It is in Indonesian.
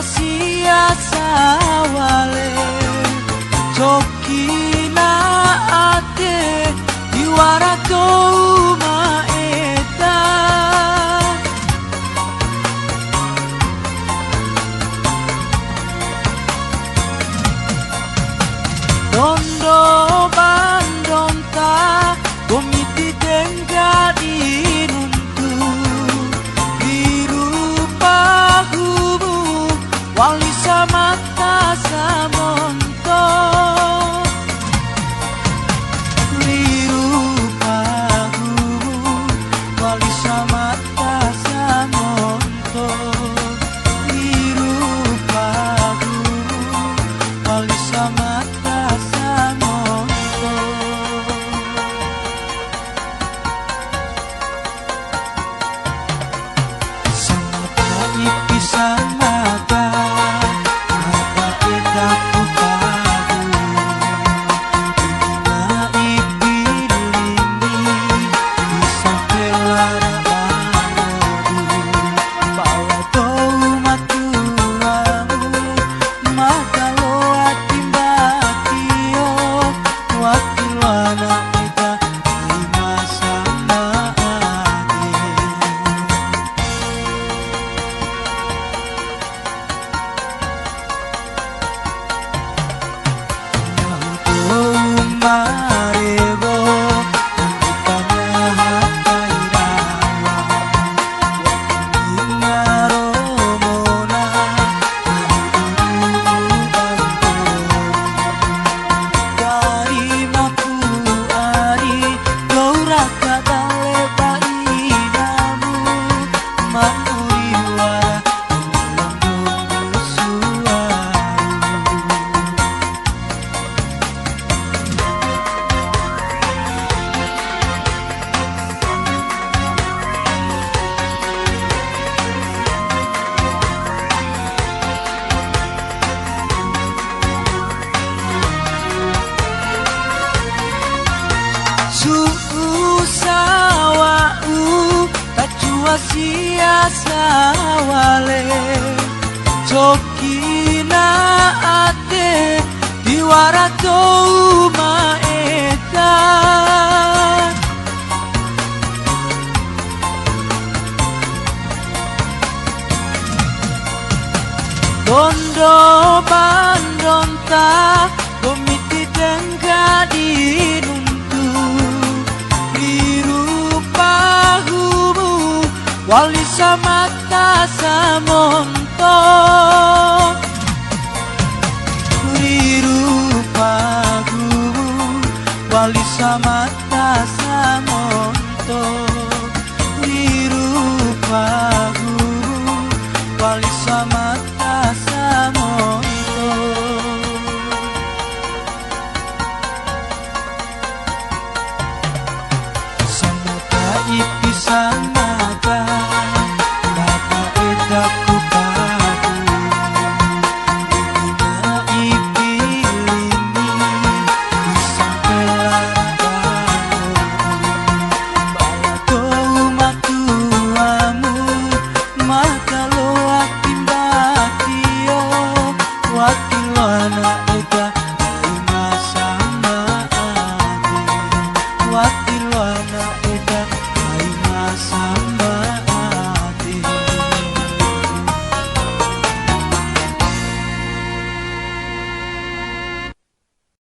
siasa wale Cokina ate diwara kouma eta Dondo bandonta komiti tengga dinuntu dirupa gubu wali samata samonto dirupa gubu wali samata samonto dirupa gubu wali samata samonto samata ipisang mata mata kita kupadu ina ipilindi bisa kelara barodu bawa tau maturamu magalo atimbakio wakilwana kita lima sama Marebo Tanya hata irawa Wakina romona Dari maku ari Gauraka dale bainamu Makuriwara Lambu suaru Suku sawau Tacua siasa wale Cokina ate Diwara kouma eta Dondo bandonta komiti tengga dinuntu dirupa hubu wali samata samon